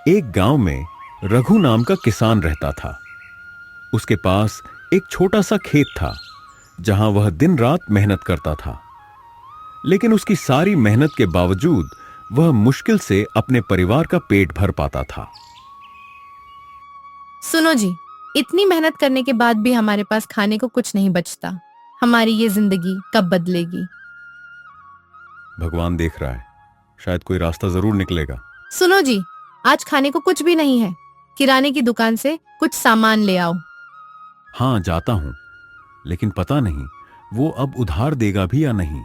एक गांव में रघु नाम का किसान रहता था। उसके पास एक छोटा सा खेत था जहां वह दिन रात मेहनत करता था। लेकिन उसकी सारी मेहनत के बावजूद वह मुश्किल से अपने परिवार का पेट भर पाता था। सुनो जी, इतनी मेहनत करने के बाद भी हमारे पास खाने को कुछ नहीं बचता। हमारी ये जिंदगी कब बदलेगी? भगवान देख रहा है, शायद कोई रास्ता जरूर निकलेगा। सुनो जी, आज खाने को कुछ भी नहीं है। किराने की दुकान से कुछ सामान ले आओ। हाँ, जाता हूं, लेकिन पता नहीं वो अब उधार देगा भी या नहीं।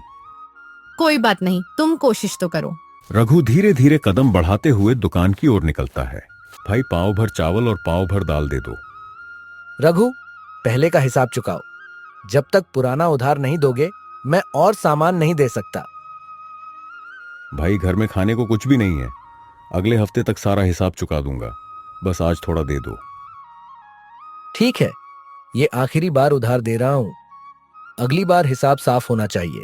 कोई बात नहीं, तुम कोशिश तो करो। रघु धीरे धीरे कदम बढ़ाते हुए दुकान की ओर निकलता है। भाई, पाव भर चावल और पाव भर दाल दे दो। रघु, पहले का हिसाब चुकाओ। जब तक पुराना उधार नहीं दोगे, मैं और सामान नहीं दे सकता। भाई, घर में खाने को कुछ भी नहीं है। अगले हफ्ते तक सारा हिसाब चुका दूंगा, बस आज थोड़ा दे दो। ठीक है, ये आखिरी बार उधार दे रहा हूं। अगली बार हिसाब साफ होना चाहिए।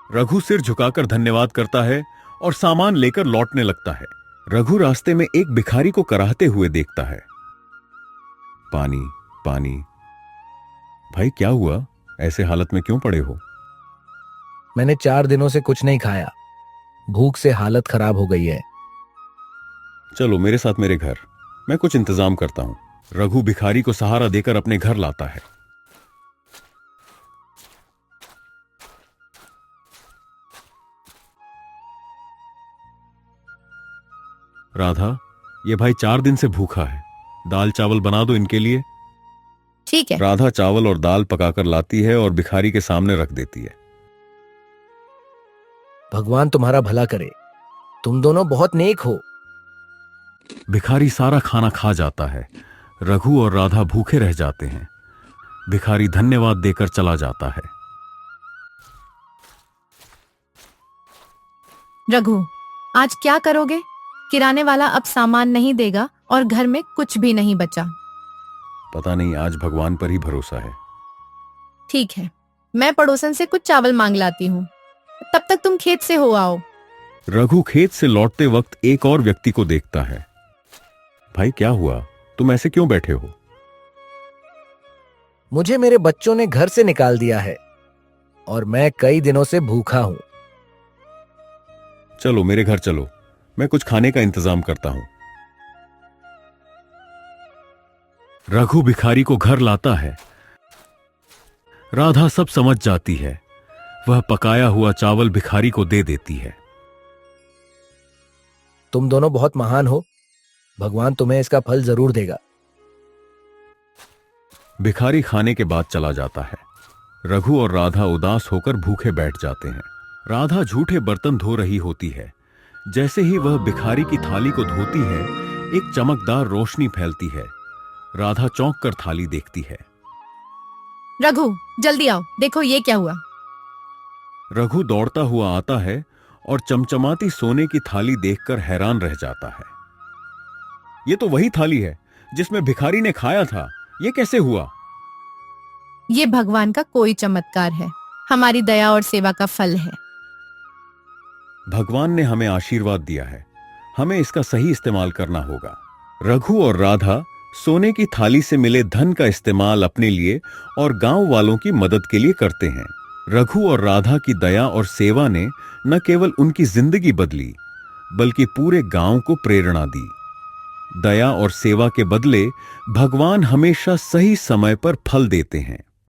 रघु सिर झुकाकर धन्यवाद करता है और सामान लेकर लौटने लगता है। रघु रास्ते में एक भिखारी को कराहते हुए देखता है। पानी, पानी। भाई, क्या हुआ? ऐसे हालत में क्यों पड़े हो? मैंने 4 दिनों से कुछ नहीं खाया। भूख से हालत खराब हो गई है। चलो मेरे साथ मेरे घर, मैं कुछ इंतजाम करता हूं। रघु भिखारी को सहारा देकर अपने घर लाता है। राधा, ये भाई 4 दिन से भूखा है, दाल चावल बना दो इनके लिए। ठीक है। राधा चावल और दाल पकाकर लाती है और भिखारी के सामने रख देती है। भगवान तुम्हारा भला करे। तुम दोनों बहुत नेक हो। भिखारी सारा खाना खा जाता है। रघु और राधा भूखे रह जाते हैं। भिखारी धन्यवाद देकर चला जाता है। रघु, आज क्या करोगे? किराने वाला अब सामान नहीं देगा और घर में कुछ भी नहीं बचा। पता नहीं, आज भगवान पर ही भरोसा है। ठीक है, मैं पड़ोसन से कुछ चावल मांग लाती हूँ। तब तक तुम खेत से हो आओ। रघु खेत से लौटते वक्त एक और व्यक्ति को देखता है। भाई, क्या हुआ? तुम ऐसे क्यों बैठे हो? मुझे मेरे बच्चों ने घर से निकाल दिया है और मैं कई दिनों से भूखा हूं। चलो मेरे घर चलो, मैं कुछ खाने का इंतजाम करता हूं। रघु भिखारी को घर लाता है। राधा सब समझ जाती है। वह पकाया हुआ चावल भिखारी को दे देती है। तुम दोनों बहुत महान हो। भगवान तुम्हें इसका फल जरूर देगा। भिखारी खाने के बाद चला जाता है। रघु और राधा उदास होकर भूखे बैठ जाते हैं। राधा झूठे बर्तन धो रही होती है। जैसे ही वह भिखारी की थाली को धोती है, एक चमकदार रोशनी फैलती है। राधा चौंक कर थाली देखती है। रघु, जल्दी आओ, देखो ये क्या हुआ। रघु दौड़ता हुआ आता है और चमचमाती सोने की थाली देखकर हैरान रह जाता है। ये तो वही थाली है जिसमें भिखारी ने खाया था। ये कैसे हुआ? ये भगवान का कोई चमत्कार है, हमारी दया और सेवा का फल है। भगवान ने हमें आशीर्वाद दिया है, हमें इसका सही इस्तेमाल करना होगा। रघु और राधा सोने की थाली से मिले धन का इस्तेमाल अपने लिए और गांव वालों की मदद के लिए करते हैं। रघु और राधा की दया और सेवा ने न केवल उनकी जिंदगी बदली, बल्कि पूरे गांव को प्रेरणा दी। दया और सेवा के बदले भगवान हमेशा सही समय पर फल देते हैं।